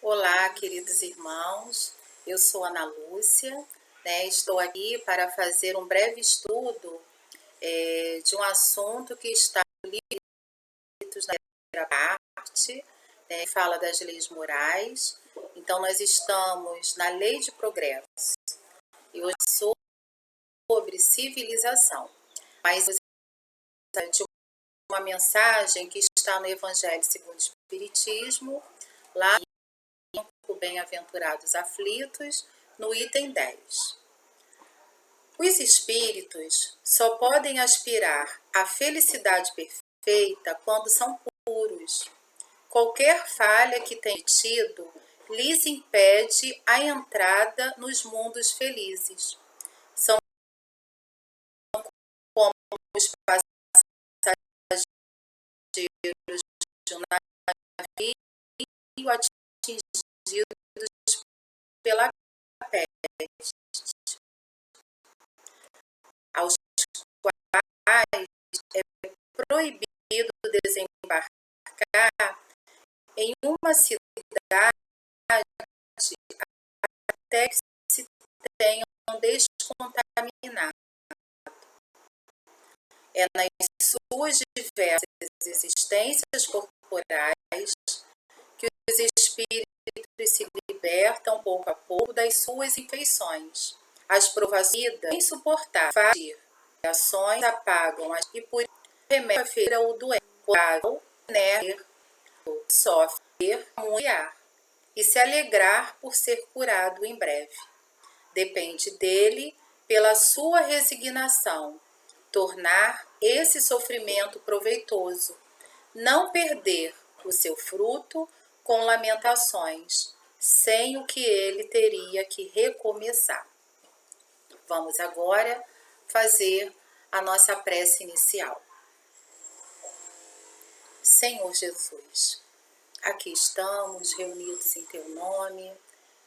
Olá, queridos irmãos, eu sou Ana Lúcia, estou aqui para fazer um breve estudo de um assunto que está no livro na primeira parte, que fala das leis morais. Então, nós estamos na lei de progresso e hoje sobre civilização, mas de uma mensagem que está no Evangelho segundo o Espiritismo, lá em Bem-aventurados aflitos, no item 10. Os espíritos só podem aspirar à felicidade perfeita quando são puros. Qualquer falha que tenham tido lhes impede a entrada nos mundos felizes. São como os passageiros de um navio atingidos pela peste, aos quais é proibido desembarcar em uma cidade até que se tenham descontaminado. É nas suas diversas existências corporais que os espíritos se libertam pouco a pouco das suas infeições. As provações sem suportar fazem ações apagam e por isso remédio o doente, sofrer muito e se alegrar por ser curado em breve. Depende dele, pela sua resignação, tornar esse sofrimento proveitoso, não perder o seu fruto com lamentações, sem o que ele teria que recomeçar. Vamos agora fazer a nossa prece inicial. Senhor Jesus, aqui estamos reunidos em Teu nome,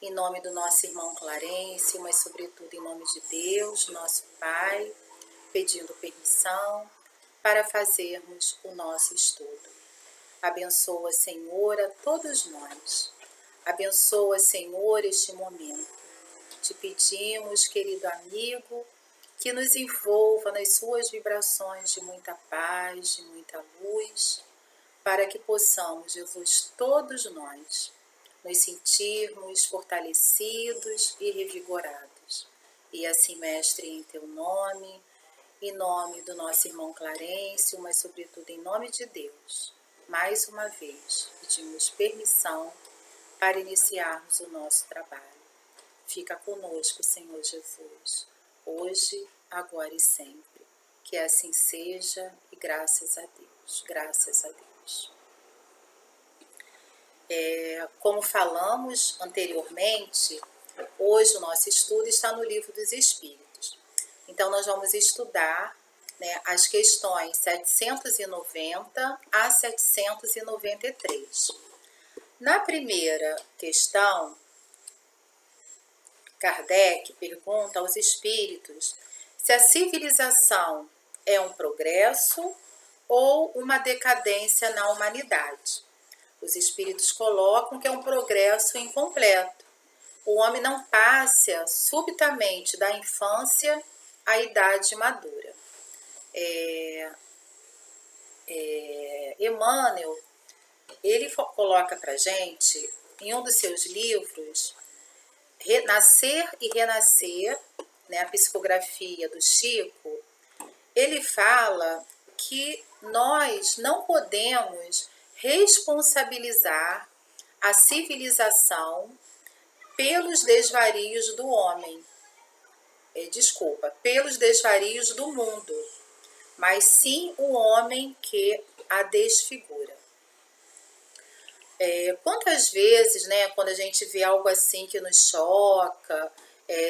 em nome do nosso irmão Clarencio, mas sobretudo em nome de Deus, nosso Pai, pedindo permissão para fazermos o nosso estudo. Abençoa, Senhor, a todos nós. Abençoa, Senhor, este momento. Te pedimos, querido amigo, que nos envolva nas suas vibrações de muita paz, de muita luz, para que possamos, Jesus, todos nós, nos sentirmos fortalecidos e revigorados. E assim, Mestre, em Teu nome, em nome do nosso irmão Clarencio, mas sobretudo em nome de Deus, mais uma vez, pedimos permissão para iniciarmos o nosso trabalho. Fica conosco, Senhor Jesus, hoje, agora e sempre. Que assim seja e graças a Deus, graças a Deus. Como falamos anteriormente, hoje o nosso estudo está no Livro dos Espíritos. Então, nós vamos estudar as questões 790 a 793. Na primeira questão, Kardec pergunta aos espíritos se a civilização é um progresso ou uma decadência na humanidade. Os espíritos colocam que é um progresso incompleto. O homem não passa subitamente da infância à idade madura. Emmanuel, ele coloca para a gente, em um dos seus livros, Nascer e Renascer, a psicografia do Chico, ele fala que nós não podemos responsabilizar a civilização pelos desvarios do homem, pelos desvarios do mundo, mas sim o homem que a desfigura. Quantas vezes, quando a gente vê algo assim que nos choca,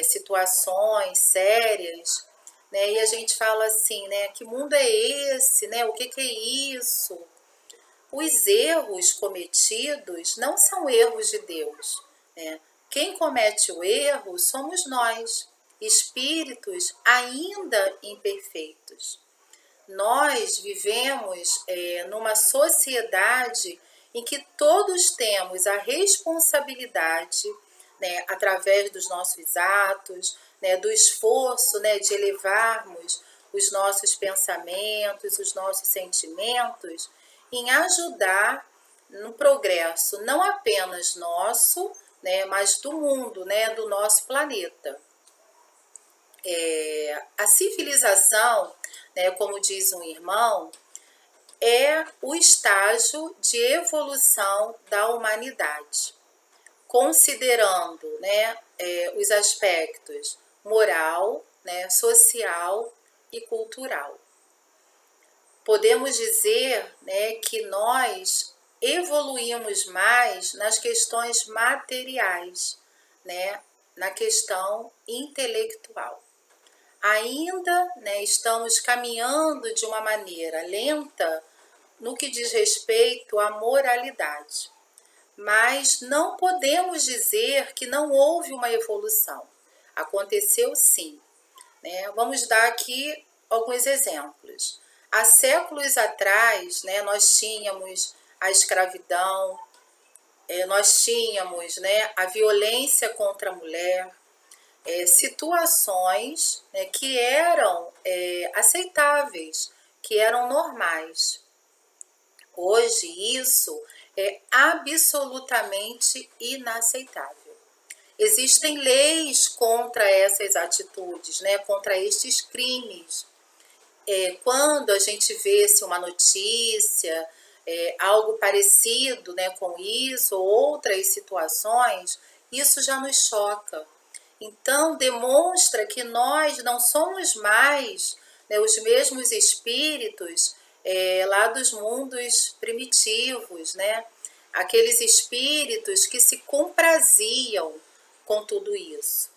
situações sérias, e a gente fala assim, que mundo é esse, o que é isso? Os erros cometidos não são erros de Deus. Quem comete o erro somos nós, espíritos ainda imperfeitos. Nós vivemos numa sociedade em que todos temos a responsabilidade, né, através dos nossos atos, né, do esforço, né, de elevarmos os nossos pensamentos, os nossos sentimentos, em ajudar no progresso não apenas nosso, né, mas do mundo, né, do nosso planeta. A civilização, né, como diz um irmão, é o estágio de evolução da humanidade, considerando, né, os aspectos moral, né, social e cultural. Podemos dizer, né, que nós evoluímos mais nas questões materiais, né, na questão intelectual. Ainda, né, estamos caminhando de uma maneira lenta no que diz respeito à moralidade. Mas não podemos dizer que não houve uma evolução. Aconteceu sim, né? Vamos dar aqui alguns exemplos. Há séculos atrás, né, nós tínhamos a escravidão, nós tínhamos, né, a violência contra a mulher, situações, né, que eram aceitáveis, que eram normais. Hoje isso é absolutamente inaceitável. Existem leis contra essas atitudes, né, contra estes crimes. Quando a gente vê se uma notícia, algo parecido, né, com isso, ou outras situações, isso já nos choca. Então, demonstra que nós não somos mais, né, os mesmos espíritos lá dos mundos primitivos, né? Aqueles espíritos que se compraziam com tudo isso.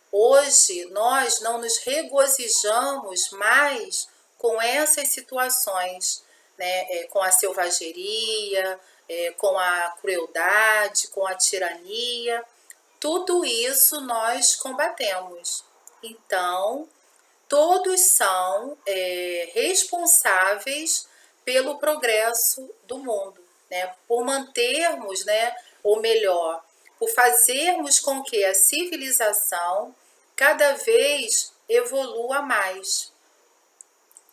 Hoje, nós não nos regozijamos mais com essas situações, né? Com a selvageria, com a crueldade, com a tirania. Tudo isso nós combatemos. Então, todos são responsáveis pelo progresso do mundo, né? Por mantermos, né, ou melhor, por fazermos com que a civilização cada vez evolua mais.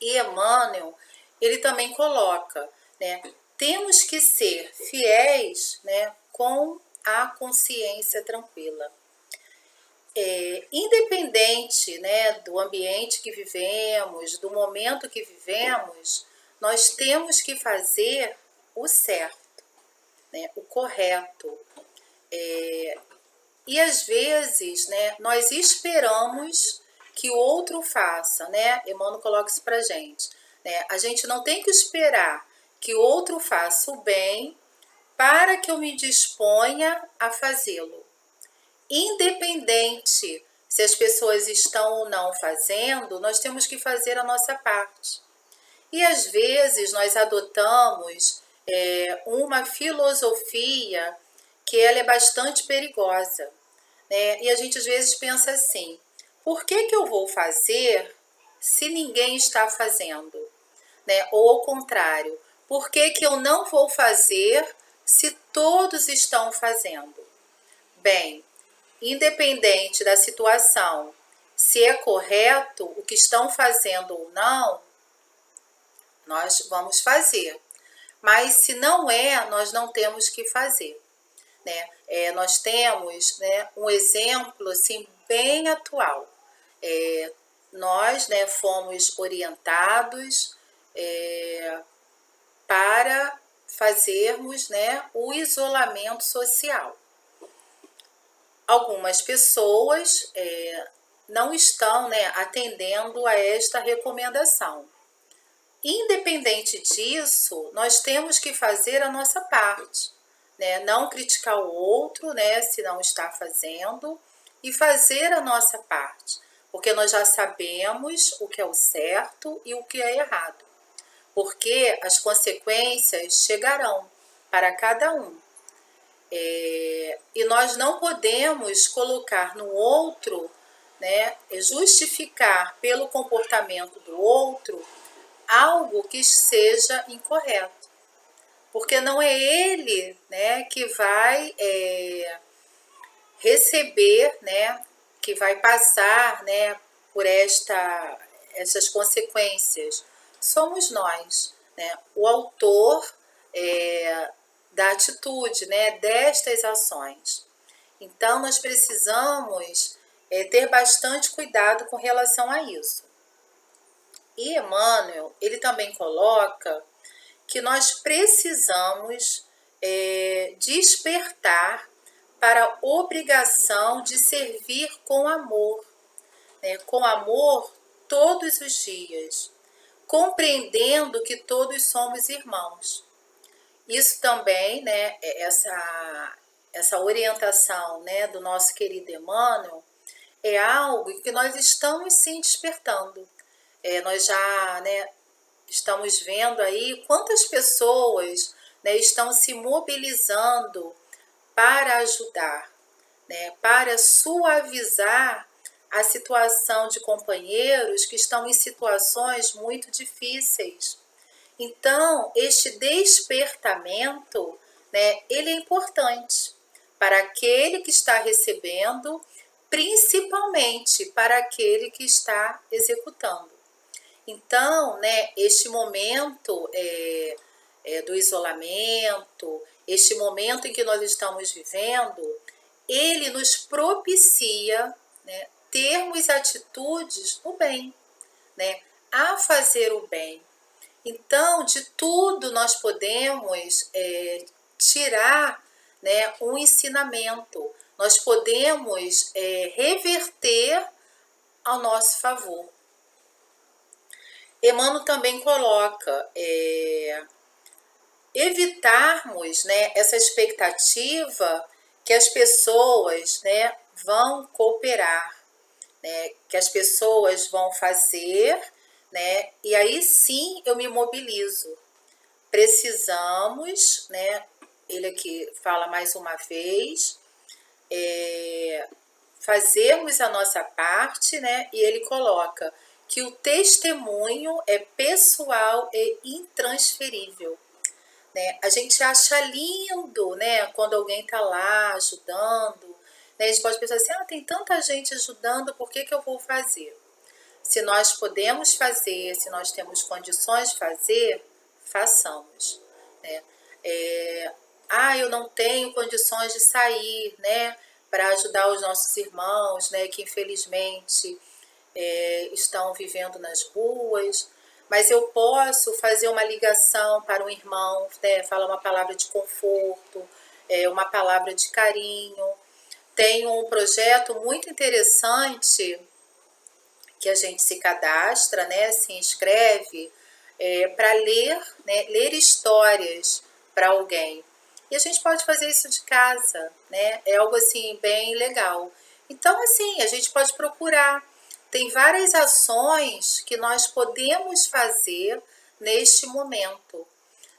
E Emmanuel, ele também coloca, né, temos que ser fiéis, né, com a consciência tranquila. Independente, né, do ambiente que vivemos, do momento que vivemos, nós temos que fazer o certo, né, o correto. E às vezes, né, nós esperamos que o outro faça, né? Emmanuel coloca isso pra gente, né? A gente não tem que esperar que o outro faça o bem para que eu me disponha a fazê-lo. Independente se as pessoas estão ou não fazendo, nós temos que fazer a nossa parte. E às vezes nós adotamos uma filosofia que ela é bastante perigosa, né? E a gente às vezes pensa assim, por que eu vou fazer se ninguém está fazendo? Né? Ou ao contrário, por que eu não vou fazer se todos estão fazendo? Bem, independente da situação, se é correto o que estão fazendo ou não, nós vamos fazer. Mas se não é, nós não temos que fazer. Né? Nós temos, né, um exemplo assim, bem atual. Nós, né, fomos orientados para fazermos, né, o isolamento social. Algumas pessoas não estão, né, atendendo a esta recomendação. Independente disso, nós temos que fazer a nossa parte, né? Não criticar o outro, né, se não está fazendo, e fazer a nossa parte, porque nós já sabemos o que é o certo e o que é errado, porque as consequências chegarão para cada um. E nós não podemos colocar no outro, né, justificar pelo comportamento do outro algo que seja incorreto. porque não é ele, né, que vai receber, né, que vai passar, né, por essas consequências. Somos nós, né, o autor da atitude, né, destas ações. Então, nós precisamos ter bastante cuidado com relação a isso. E Emmanuel, ele também coloca que nós precisamos despertar para a obrigação de servir com amor, né? Com amor todos os dias, compreendendo que todos somos irmãos. Isso também, né, essa orientação, né, do nosso querido Emmanuel, é algo que nós estamos sim despertando. Nós já, né, estamos vendo aí quantas pessoas, né, estão se mobilizando para ajudar, né, para suavizar a situação de companheiros que estão em situações muito difíceis. Então, este despertamento, né, ele é importante para aquele que está recebendo, principalmente para aquele que está executando. Então, né, este momento do isolamento, este momento em que nós estamos vivendo, ele nos propicia, né, termos atitudes no bem, né, a fazer o bem. Então, de tudo nós podemos tirar, né, um ensinamento, nós podemos reverter ao nosso favor. Emmanuel também coloca evitarmos, né, essa expectativa que as pessoas, né, vão cooperar, né, que as pessoas vão fazer, né, e aí sim eu me mobilizo. Precisamos, né, ele aqui fala mais uma vez, fazermos a nossa parte, né, e ele coloca que o testemunho é pessoal e intransferível. Né? A gente acha lindo, né, quando alguém está lá ajudando, né? A gente pode pensar assim, tem tanta gente ajudando, por que eu vou fazer? Se nós podemos fazer, se nós temos condições de fazer, façamos. Né? Eu não tenho condições de sair, né, para ajudar os nossos irmãos, né, que infelizmente estão vivendo nas ruas, mas eu posso fazer uma ligação para um irmão, né, falar uma palavra de conforto, uma palavra de carinho. Tem um projeto muito interessante que a gente se cadastra, né, se inscreve para ler, né, ler histórias para alguém. E a gente pode fazer isso de casa, né? É algo assim bem legal. Então, assim, a gente pode procurar. Tem várias ações que nós podemos fazer neste momento,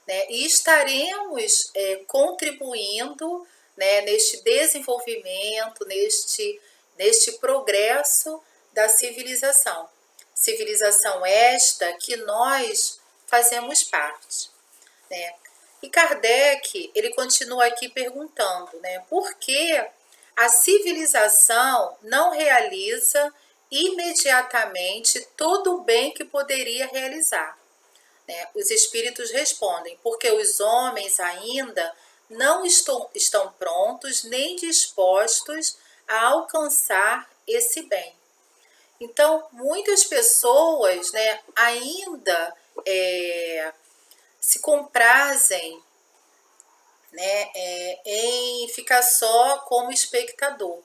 né? E estaremos contribuindo, né, neste desenvolvimento, neste progresso da civilização. Civilização esta que nós fazemos parte, né? E Kardec, ele continua aqui perguntando, né, por que a civilização não realiza imediatamente todo o bem que poderia realizar? Né? Os espíritos respondem, porque os homens ainda não estão prontos nem dispostos a alcançar esse bem. Então, muitas pessoas, né, ainda se comprazem, né, em ficar só como espectador.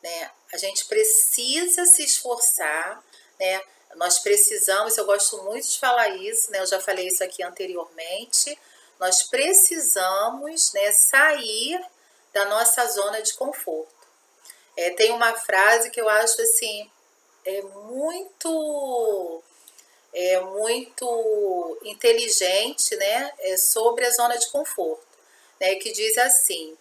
Né? A gente precisa se esforçar, né? Nós precisamos, eu gosto muito de falar isso, né? Eu já falei isso aqui anteriormente, nós precisamos, né, sair da nossa zona de conforto. Tem uma frase que eu acho assim, muito inteligente, né, sobre a zona de conforto, né, que diz assim: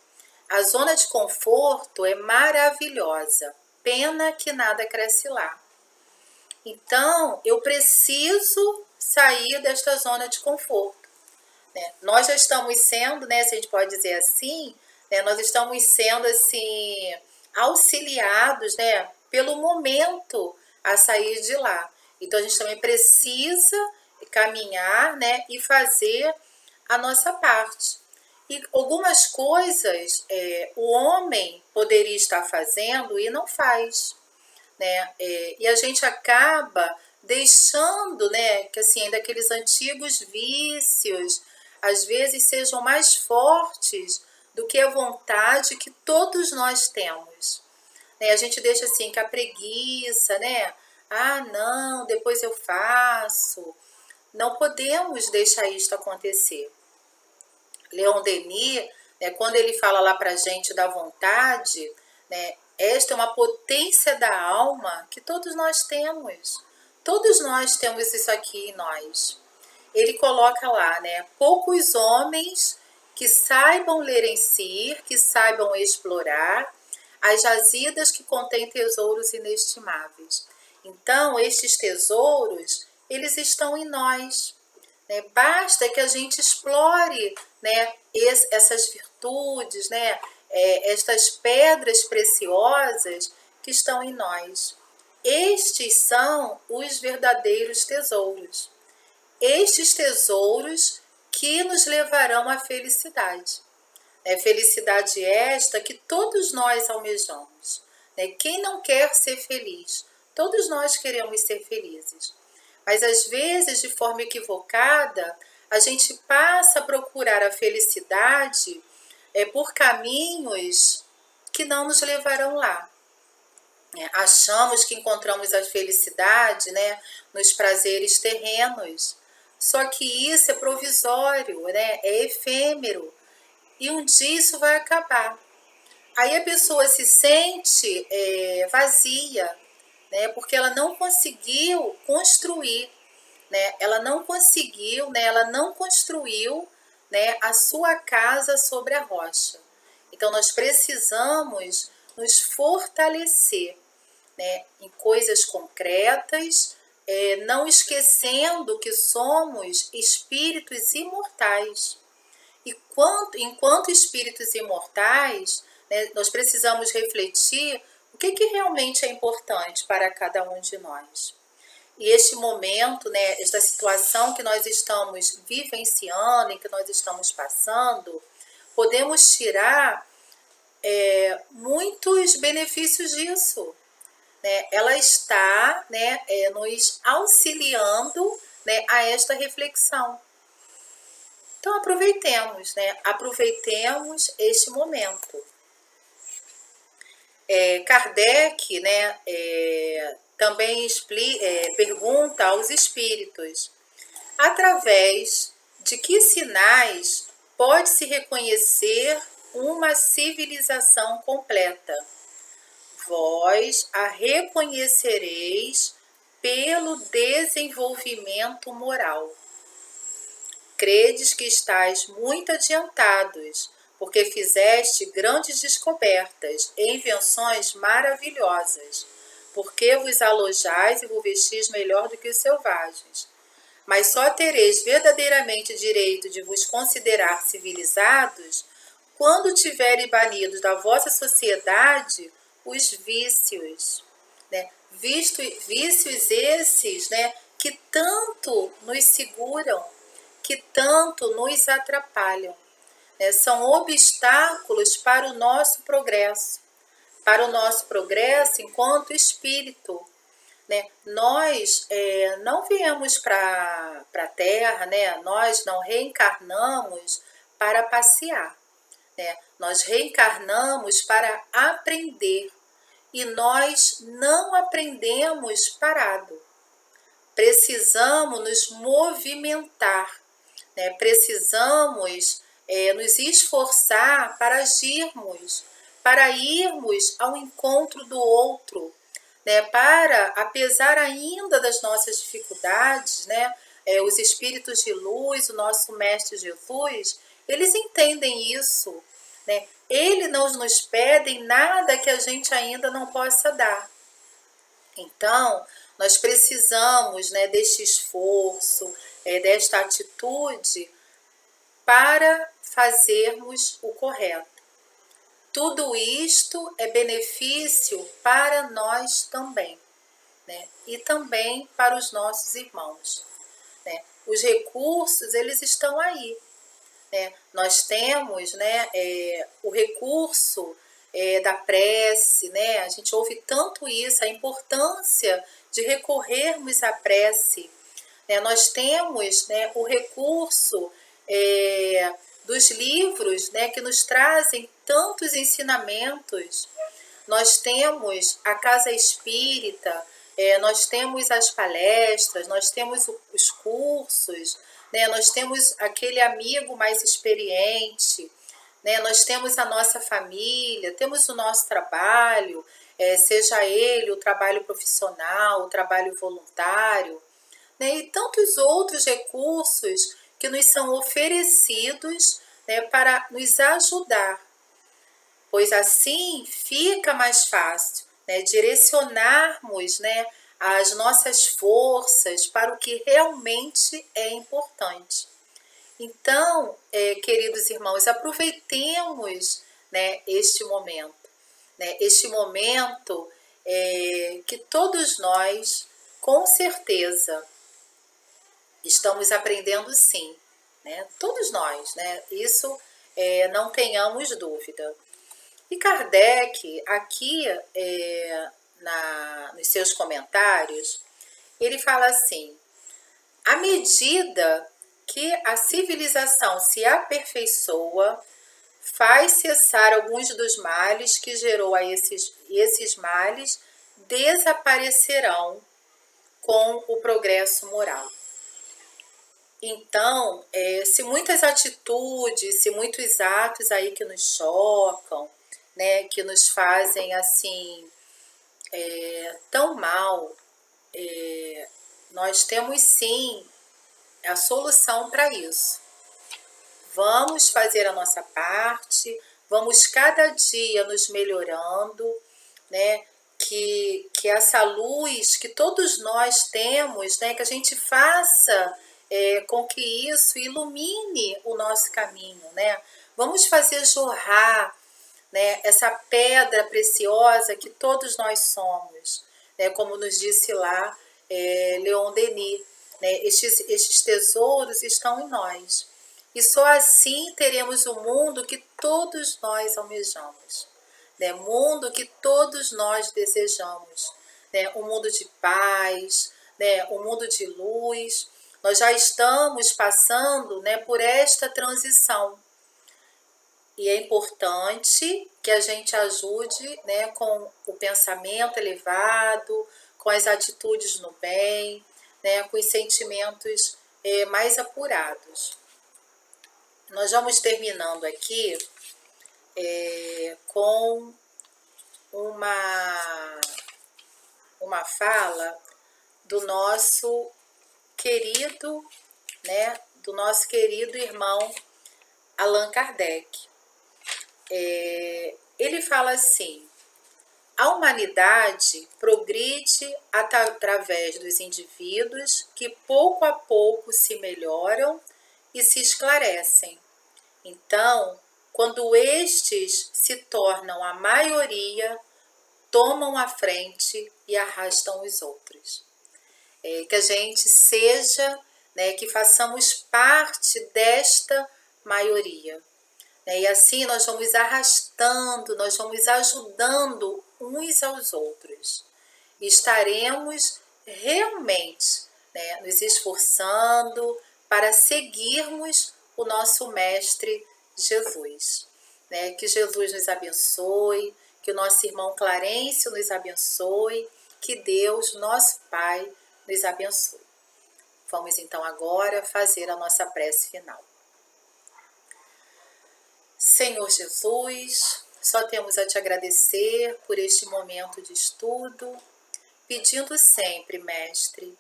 a zona de conforto é maravilhosa, pena que nada cresce lá. Então, eu preciso sair desta zona de conforto, né? Nós já estamos sendo, né, se a gente pode dizer assim, né, nós estamos sendo assim auxiliados, né, pelo momento a sair de lá. Então a gente também precisa caminhar, né, e fazer a nossa parte. E algumas coisas o homem poderia estar fazendo e não faz, né? E a gente acaba deixando, né, que assim, ainda aqueles antigos vícios, às vezes sejam mais fortes do que a vontade que todos nós temos, né? A gente deixa assim que a preguiça, né? Ah, não, depois eu faço. Não podemos deixar isto acontecer. Leon Denis, né, quando ele fala lá para a gente da vontade, né, esta é uma potência da alma que todos nós temos. Todos nós temos isso aqui em nós. Ele coloca lá, né, poucos homens que saibam ler em si, que saibam explorar as jazidas que contêm tesouros inestimáveis. Então, estes tesouros, eles estão em nós, né? Basta que a gente explore, né, essas virtudes, né, estas pedras preciosas que estão em nós. Estes são os verdadeiros tesouros. Estes tesouros que nos levarão à felicidade. É felicidade esta que todos nós almejamos, né? Quem não quer ser feliz? Todos nós queremos ser felizes. Mas às vezes, de forma equivocada, a gente passa a procurar a felicidade por caminhos que não nos levarão lá. Achamos que encontramos a felicidade, né, nos prazeres terrenos. Só que isso é provisório, né, é efêmero. E um dia isso vai acabar. Aí a pessoa se sente vazia, né, porque ela não conseguiu construir, né, ela não conseguiu, né, ela não construiu, né, a sua casa sobre a rocha. Então nós precisamos nos fortalecer, né, em coisas concretas, não esquecendo que somos espíritos imortais. E enquanto espíritos imortais, né, nós precisamos refletir o que realmente é importante para cada um de nós. E este momento, né, esta situação que nós estamos vivenciando, em que nós estamos passando, podemos tirar muitos benefícios disso, né? Ela está, né, nos auxiliando, né, a esta reflexão. Então aproveitemos, né? Aproveitemos este momento. Kardec, né, também pergunta aos espíritos: através de que sinais pode-se reconhecer uma civilização completa? Vós a reconhecereis pelo desenvolvimento moral. Credes que estáis muito adiantados, porque fizeste grandes descobertas e invenções maravilhosas, porque vos alojais e vos vestis melhor do que os selvagens. Mas só tereis verdadeiramente direito de vos considerar civilizados quando tiverem banidos da vossa sociedade os vícios, né? Vícios esses, né, que tanto nos seguram, que tanto nos atrapalham, né? São obstáculos para o nosso progresso enquanto espírito, né? Nós não viemos para a Terra, né? Nós não reencarnamos para passear, né? Nós reencarnamos para aprender e nós não aprendemos parado. Precisamos nos movimentar, né? Precisamos nos esforçar para agirmos, para irmos ao encontro do outro, né? Para, apesar ainda das nossas dificuldades, né? Os espíritos de luz, o nosso Mestre Jesus, eles entendem isso, né? Eles não nos pedem nada que a gente ainda não possa dar. Então, nós precisamos, né, deste esforço, desta atitude, para fazermos o correto. Tudo isto é benefício para nós também, né? E também para os nossos irmãos, né? Os recursos, eles estão aí, né? Nós temos, né, o recurso da prece, né? A gente ouve tanto isso, a importância de recorrermos à prece, né? Nós temos, né, o recurso dos livros, né, que nos trazem tantos ensinamentos. Nós temos a casa espírita, nós temos as palestras, nós temos os cursos, né, nós temos aquele amigo mais experiente, né, nós temos a nossa família, temos o nosso trabalho, seja ele o trabalho profissional, o trabalho voluntário, né, e tantos outros recursos que nos são oferecidos, né, para nos ajudar, pois assim fica mais fácil, né, direcionarmos, né, as nossas forças para o que realmente é importante. Então, queridos irmãos, aproveitemos, né, este momento, né, que todos nós, com certeza, estamos aprendendo sim, né? Todos nós, né? Isso não tenhamos dúvida. E Kardec, aqui nos seus comentários, ele fala assim: à medida que a civilização se aperfeiçoa, faz cessar alguns dos males que gerou a esses males desaparecerão com o progresso moral. Então, se muitas atitudes, se muitos atos aí que nos chocam, né, que nos fazem assim tão mal, nós temos sim a solução para isso. Vamos fazer a nossa parte, vamos cada dia nos melhorando, né? Que essa luz que todos nós temos, né, que a gente faça com que isso ilumine o nosso caminho, né? Vamos fazer jorrar, né, essa pedra preciosa que todos nós somos, né? Como nos disse lá Leon Denis, né? Estes tesouros estão em nós. E só assim teremos o mundo que todos nós almejamos, né? Mundo que todos nós desejamos, né? Um mundo de paz, né? Um mundo de luz. Nós já estamos passando, né, por esta transição. E é importante que a gente ajude, né, com o pensamento elevado, com as atitudes no bem, né, com os sentimentos mais apurados. Nós vamos terminando aqui com uma fala do nosso querido, né, do nosso querido irmão Allan Kardec. Ele fala assim: a humanidade progride através dos indivíduos que pouco a pouco se melhoram e se esclarecem. Então, quando estes se tornam a maioria, tomam a frente e arrastam os outros. Que a gente seja, né, que façamos parte desta maioria. E assim nós vamos arrastando, nós vamos ajudando uns aos outros. E estaremos realmente, né, nos esforçando para seguirmos o nosso Mestre Jesus. Né? Que Jesus nos abençoe, que o nosso irmão Clarencio nos abençoe, que Deus, nosso Pai, nos abençoe. Vamos então agora fazer a nossa prece final. Senhor Jesus, só temos a te agradecer por este momento de estudo, pedindo sempre, Mestre,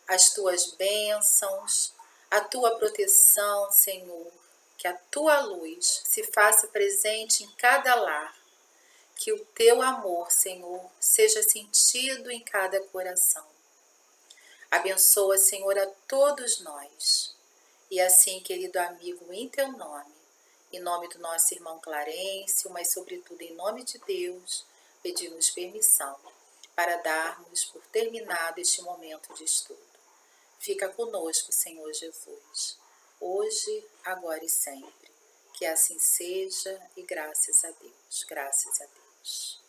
as tuas bênçãos, a tua proteção, Senhor, que a tua luz se faça presente em cada lar, que o teu amor, Senhor, seja sentido em cada coração. Abençoa, Senhor, a todos nós E assim, querido amigo, em teu nome, em nome do nosso irmão Clarencio, mas sobretudo em nome de Deus, pedimos permissão para darmos por terminado este momento de estudo. Fica conosco, Senhor Jesus, hoje, agora e sempre. Que assim seja, e graças a Deus, graças a Deus.